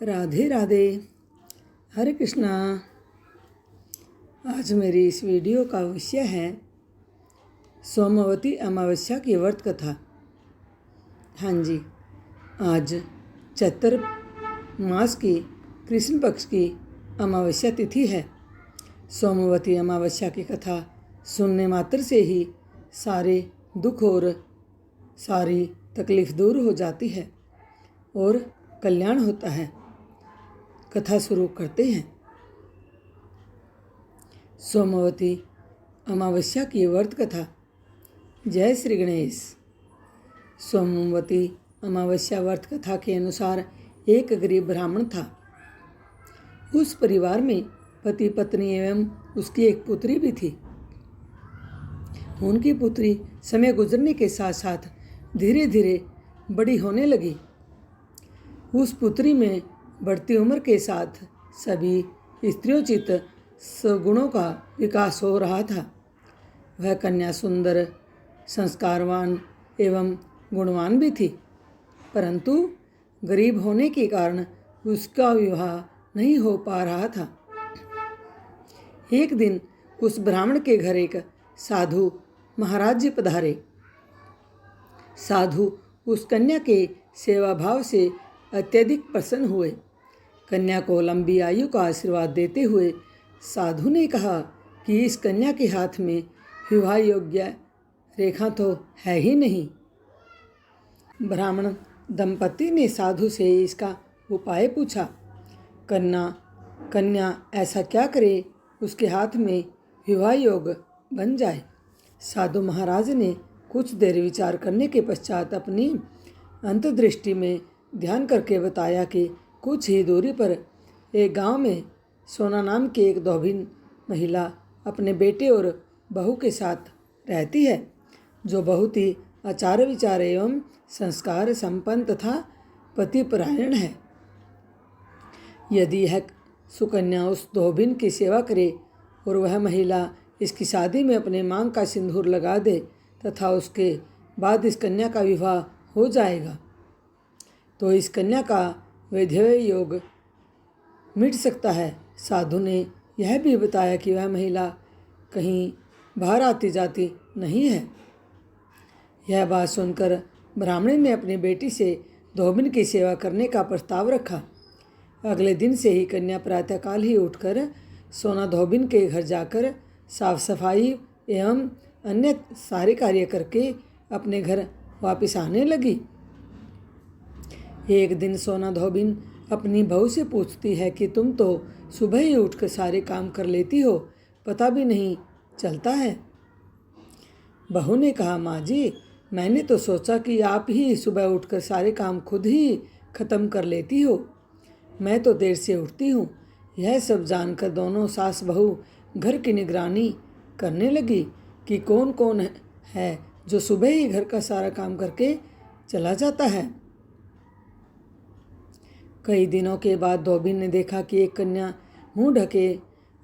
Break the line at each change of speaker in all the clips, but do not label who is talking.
राधे राधे। हरे कृष्णा। आज मेरी इस वीडियो का विषय है सोमवती अमावस्या की व्रत कथा। हाँ जी, आज चैत्र मास की कृष्ण पक्ष की अमावस्या तिथि है। सोमवती अमावस्या की कथा सुनने मात्र से ही सारे दुख और सारी तकलीफ दूर हो जाती है और कल्याण होता है। कथा शुरू करते हैं। सोमवती अमावस्या की व्रत कथा। जय श्री गणेश। सोमवती अमावस्या व्रत कथा के अनुसार एक गरीब ब्राह्मण था। उस परिवार में पति पत्नी एवं उसकी एक पुत्री भी थी। उनकी पुत्री समय गुजरने के साथ साथ धीरे धीरे बड़ी होने लगी। उस पुत्री में बढ़ती उम्र के साथ सभी स्त्रियोचित सगुणों का विकास हो रहा था। वह कन्या सुंदर, संस्कारवान एवं गुणवान भी थी, परंतु गरीब होने के कारण उसका विवाह नहीं हो पा रहा था। एक दिन उस ब्राह्मण के घर एक साधु महाराज जी पधारे। साधु उस कन्या के सेवा भाव से अत्यधिक प्रसन्न हुए। कन्या को लंबी आयु का आशीर्वाद देते हुए साधु ने कहा कि इस कन्या के हाथ में विवाह योग्य रेखा तो है ही नहीं। ब्राह्मण दंपति ने साधु से इसका उपाय पूछा। कन्या ऐसा क्या करे उसके हाथ में विवाह योग बन जाए। साधु महाराज ने कुछ देर विचार करने के पश्चात अपनी अंतर्दृष्टि में ध्यान करके बताया कि कुछ ही दूरी पर एक गांव में सोना नाम की एक धोबिन महिला अपने बेटे और बहू के साथ रहती है, जो बहुत ही आचार विचार एवं संस्कार संपन्न तथा पतिपरायण है। यदि यह सुकन्या उस धोबिन की सेवा करे और वह महिला इसकी शादी में अपने मांग का सिंदूर लगा दे तथा उसके बाद इस कन्या का विवाह हो जाएगा, तो इस कन्या का वैधव्य योग मिट सकता है। साधु ने यह भी बताया कि वह महिला कहीं बाहर आती जाती नहीं है। यह बात सुनकर ब्राह्मण ने अपनी बेटी से धोबिन की सेवा करने का प्रस्ताव रखा। अगले दिन से ही कन्या प्रातःकाल ही उठकर सोना धोबिन के घर जाकर साफ सफाई एवं अन्य सारे कार्य करके अपने घर वापस आने लगी। एक दिन सोना धोबिन अपनी बहू से पूछती है कि तुम तो सुबह ही उठकर सारे काम कर लेती हो, पता भी नहीं चलता है। बहू ने कहा, माँ जी, मैंने तो सोचा कि आप ही सुबह उठकर सारे काम खुद ही खत्म कर लेती हो। मैं तो देर से उठती हूँ। यह सब जानकर दोनों सास बहू घर की निगरानी करने लगी कि कौन कौन है जो सुबह ही घर का सारा काम करके चला जाता है। कई दिनों के बाद धोबिन ने देखा कि एक कन्या मुंह ढके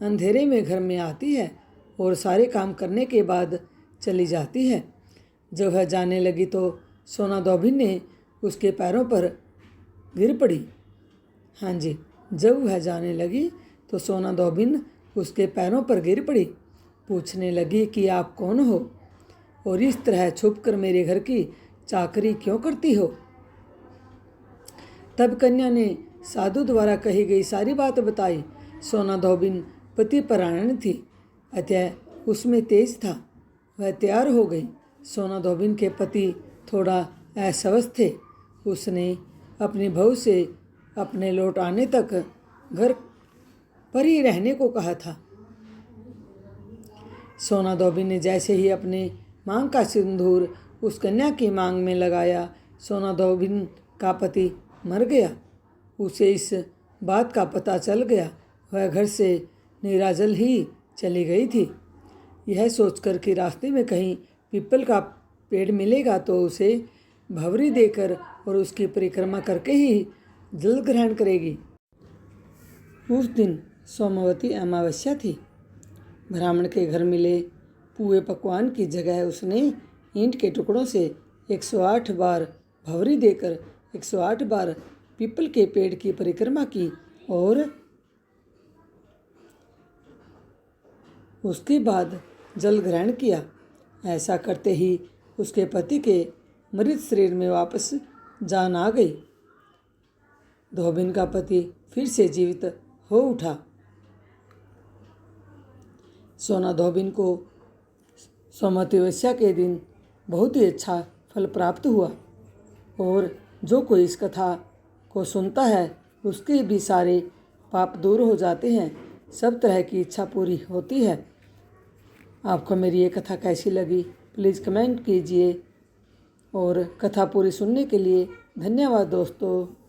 अंधेरे में घर में आती है और सारे काम करने के बाद चली जाती है। जब वह जाने लगी तो सोना धोबिन ने उसके पैरों पर गिर पड़ी। हाँ जी, जब वह जाने लगी तो सोना धोबिन उसके पैरों पर गिर पड़ी। पूछने लगी कि आप कौन हो और इस तरह छुपकर मेरे घर की चाकरी क्यों करती हो। तब कन्या ने साधु द्वारा कही गई सारी बात बताई। सोना धोबिन पतिपरायण थी, अतः उसमें तेज था। वह तैयार हो गई। सोना धोबिन के पति थोड़ा अस्वस्थ थे। उसने अपनी बहू से अपने लौट आने तक घर पर ही रहने को कहा था। सोना धोबिन ने जैसे ही अपने मांग का सिंदूर उस कन्या की मांग में लगाया, सोना धोबिन का पति मर गया। उसे इस बात का पता चल गया। वह घर से निराजल ही चली गई थी। यह सोचकर कि रास्ते में कहीं पीपल का पेड़ मिलेगा तो उसे भंवरी देकर और उसकी परिक्रमा करके ही जल ग्रहण करेगी। उस दिन सोमवती अमावस्या थी। ब्राह्मण के घर मिले पुए पकवान की जगह उसने ईंट के टुकड़ों से 108 बार भंवरी देकर 108 बार पीपल के पेड़ की परिक्रमा की और उसके बाद जल ग्रहण किया। ऐसा करते ही उसके पति के मृत शरीर में वापस जान आ गई। धोबिन का पति फिर से जीवित हो उठा। सोना धोबिन को सोमवती के दिन बहुत ही अच्छा फल प्राप्त हुआ और जो कोई इस कथा को सुनता है उसके भी सारे पाप दूर हो जाते हैं, सब तरह की इच्छा पूरी होती है। आपको मेरी ये कथा कैसी लगी प्लीज़ कमेंट कीजिए और कथा पूरी सुनने के लिए धन्यवाद दोस्तों।